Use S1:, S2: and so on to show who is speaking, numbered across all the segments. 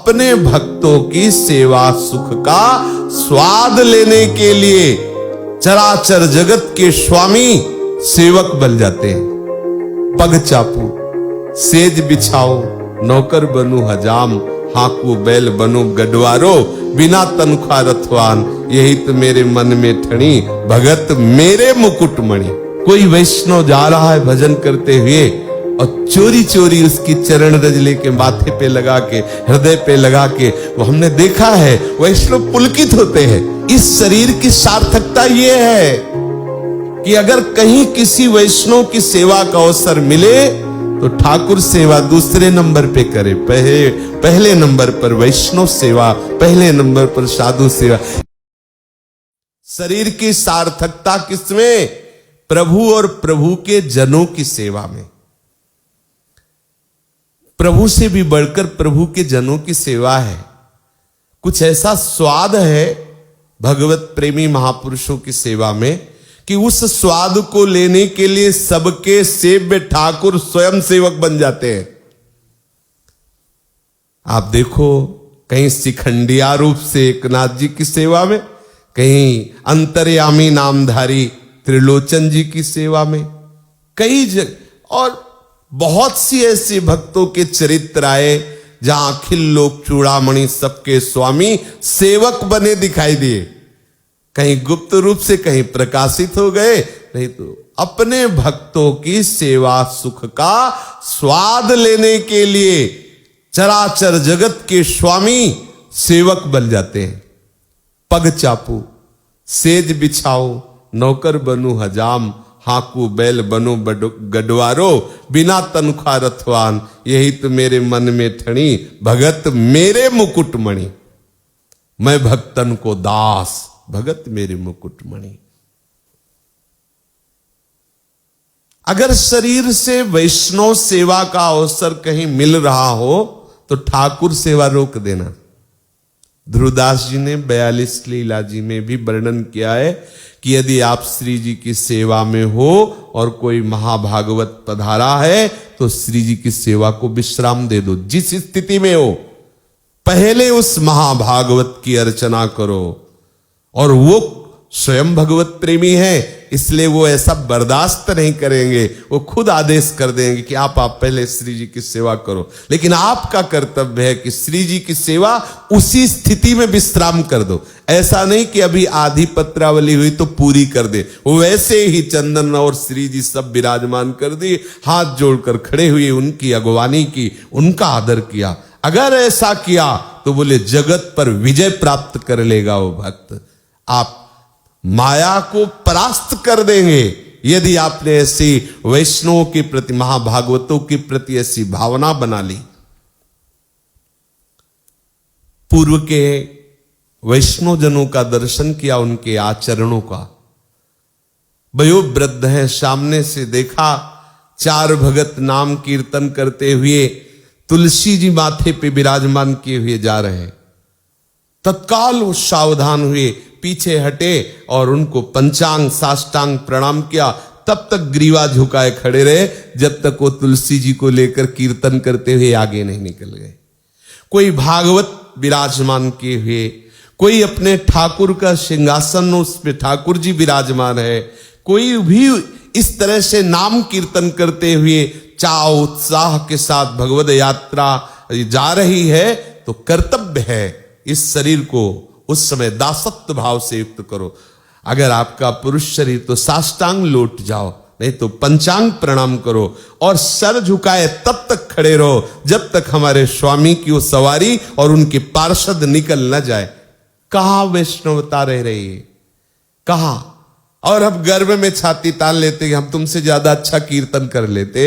S1: अपने भक्तों की सेवा सुख का स्वाद लेने के लिए चराचर जगत के स्वामी सेवक बन जाते हैं। पग चापू, सेज बिछाओ, नौकर बनू हजाम, हाकू बैल बनो गडवारो, बिना तनख्वाह रथवान, यही तो मेरे मन में ठणी, भगत मेरे मुकुटमणि। कोई वैष्णव जा रहा है भजन करते हुए और चोरी चोरी उसकी चरण रज लेके माथे पे लगा के, हृदय पे लगा के, वो हमने देखा है वैष्णव पुलकित होते हैं। इस शरीर की सार्थकता ये है कि अगर कहीं किसी वैष्णव की सेवा का अवसर मिले तो ठाकुर सेवा दूसरे नंबर पे करे, पहले नंबर पर वैष्णव सेवा, पहले नंबर पर साधु सेवा। शरीर की सार्थकता किसमें? प्रभु और प्रभु के जनों की सेवा में। प्रभु से भी बढ़कर प्रभु के जनों की सेवा है। कुछ ऐसा स्वाद है भगवत प्रेमी महापुरुषों की सेवा में कि उस स्वाद को लेने के लिए सबके सेव्य ठाकुर स्वयं सेवक बन जाते हैं। आप देखो, कहीं शिखंडिया रूप से एकनाथ जी की सेवा में, कहीं अंतर्यामी नामधारी त्रिलोचन जी की सेवा में, कई जगह और बहुत सी ऐसे भक्तों के चरित्र आए जहां अखिल लोक चूड़ामणि सबके स्वामी सेवक बने दिखाई दिए। कहीं गुप्त रूप से, कहीं प्रकाशित हो गए, नहीं तो अपने भक्तों की सेवा सुख का स्वाद लेने के लिए चराचर जगत के स्वामी सेवक बन जाते हैं। पग चापू, सेज बिछाओ, नौकर बनू हजाम, हाकू बैल बनो गडवारो, बिना तनख्वाह रथवान, यही तो मेरे मन में ठणी, भगत मेरे मुकुटमणि। मैं भक्तन को दास, भगत मेरे मुकुटमणि। अगर शरीर से वैष्णव सेवा का अवसर कहीं मिल रहा हो तो ठाकुर सेवा रोक देना। ध्रुवदास जी ने 42 लीला जी में भी वर्णन किया है कि यदि आप श्री जी की सेवा में हो और कोई महाभागवत पधारा है तो श्री जी की सेवा को विश्राम दे दो। जिस स्थिति में हो पहले उस महाभागवत की अर्चना करो। और वो स्वयं भगवत प्रेमी है, इसलिए वो ऐसा बर्दाश्त नहीं करेंगे, वो खुद आदेश कर देंगे कि आप पहले श्री जी की सेवा करो। लेकिन आपका कर्तव्य है कि श्री जी की सेवा उसी स्थिति में विश्राम कर दो। ऐसा नहीं कि अभी आधी पत्रावली हुई तो पूरी कर दे। वो वैसे ही चंदन और श्री जी सब विराजमान कर दिए, हाथ जोड़कर खड़े हुए, उनकी अगवानी की, उनका आदर किया। अगर ऐसा किया तो बोले जगत पर विजय प्राप्त कर लेगा वो भक्त। आप माया को परास्त कर देंगे यदि आपने ऐसी वैष्णवों के प्रति, महाभागवतों के प्रति ऐसी भावना बना ली। पूर्व के वैष्णव जनों का दर्शन किया, उनके आचरणों का। वयोवृद्ध है, सामने से देखा 4 भगत नाम कीर्तन करते हुए तुलसी जी माथे पे विराजमान किए हुए जा रहे हैं। तत्काल वो सावधान हुए, पीछे हटे और उनको पंचांग साष्टांग प्रणाम किया। तब तक ग्रीवा झुकाए खड़े रहे जब तक वो तुलसी जी को लेकर कीर्तन करते हुए आगे नहीं निकल गए। कोई भागवत विराजमान किए हुए, कोई अपने ठाकुर का सिंहासन उस पे ठाकुर जी विराजमान है, कोई भी इस तरह से नाम कीर्तन करते हुए चाव उत्साह के साथ भगवद यात्रा जा रही है, तो कर्तव्य है इस शरीर को उस समय दासत्व भाव से युक्त करो। अगर आपका पुरुष शरीर तो साष्टांग लौट जाओ, नहीं तो पंचांग प्रणाम करो और सर झुकाए तब तक खड़े रहो जब तक हमारे स्वामी की वो सवारी और उनके पार्षद निकल न जाए। कहां वैष्णवता रह रही है, कहां? और हम गर्व में छाती तान लेते कि हम तुमसे ज्यादा अच्छा कीर्तन कर लेते,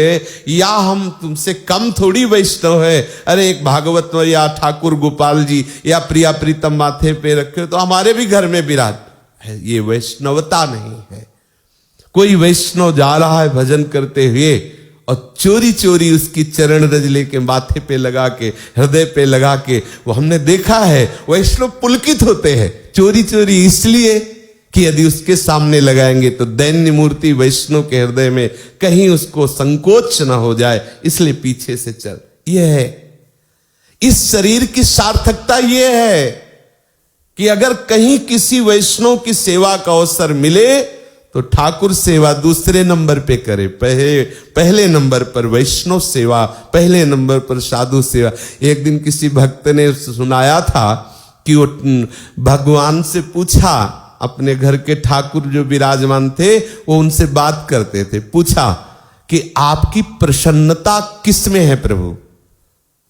S1: या हम तुमसे कम थोड़ी वैष्णव है। अरे एक भागवत या ठाकुर गोपाल जी या प्रिया प्रीतम माथे पे रखे तो हमारे भी घर में विराज है। ये वैष्णवता नहीं है। कोई वैष्णव जा रहा है भजन करते हुए और चोरी चोरी उसकी चरण रज लेके माथे पे लगा के, हृदय पे लगा के, वो हमने देखा है वैष्णव पुलकित होते हैं। चोरी चोरी इसलिए कि यदि उसके सामने लगाएंगे तो दैन्य मूर्ति वैष्णव के हृदय में कहीं उसको संकोच न हो जाए, इसलिए पीछे से चल। यह है इस शरीर की सार्थकता यह है कि अगर कहीं किसी वैष्णव की सेवा का अवसर मिले तो ठाकुर सेवा दूसरे नंबर पे करे, पहले नंबर पर वैष्णव सेवा, पहले नंबर पर साधु सेवा। एक दिन किसी भक्त ने सुनाया था कि वो भगवान से पूछा, अपने घर के ठाकुर जो विराजमान थे वो उनसे बात करते थे, पूछा कि आपकी प्रसन्नता किस में है प्रभु?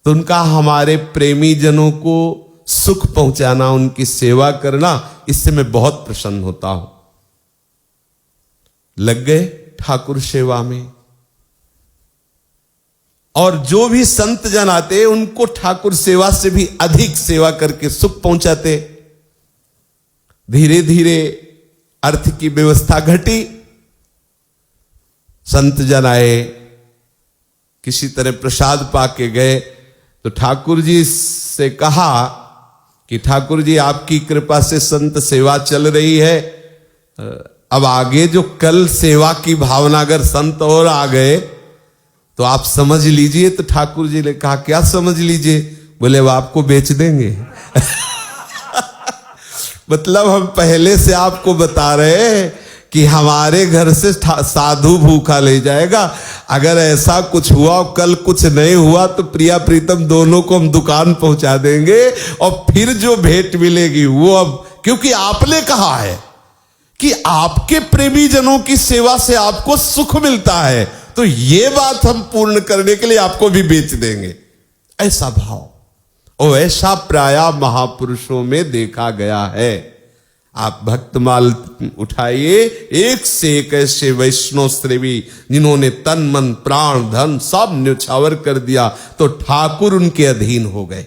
S1: तो उनका हमारे प्रेमी जनों को सुख पहुंचाना, उनकी सेवा करना, इससे मैं बहुत प्रसन्न होता हूं। लग गए ठाकुर सेवा में, और जो भी संत जन आते उनको ठाकुर सेवा से भी अधिक सेवा करके सुख पहुंचाते। धीरे धीरे अर्थ की व्यवस्था घटी, संत जन आए, किसी तरह प्रसाद पाके गए तो ठाकुर जी से कहा कि ठाकुर जी आपकी कृपा से संत सेवा चल रही है, अब आगे जो कल सेवा की भावना अगर संत और आ गए तो आप समझ लीजिए। तो ठाकुर जी ने कहा क्या समझ लीजिए? बोले वो आपको बेच देंगे। मतलब हम पहले से आपको बता रहे हैं कि हमारे घर से साधु भूखा ले जाएगा, अगर ऐसा कुछ हुआ और कल कुछ नहीं हुआ तो प्रिया प्रीतम दोनों को हम दुकान पहुंचा देंगे, और फिर जो भेंट मिलेगी वो अब, क्योंकि आपने कहा है कि आपके प्रेमी जनों की सेवा से आपको सुख मिलता है, तो ये बात हम पूर्ण करने के लिए आपको भी बेच देंगे। ऐसा भाव और ऐसा प्राय महापुरुषों में देखा गया है। आप भक्तमाल उठाइए, एक से एक ऐसे वैष्णव श्रेवी जिन्होंने तन मन प्राण धन सब न्यौछावर कर दिया, तो ठाकुर उनके अधीन हो गए।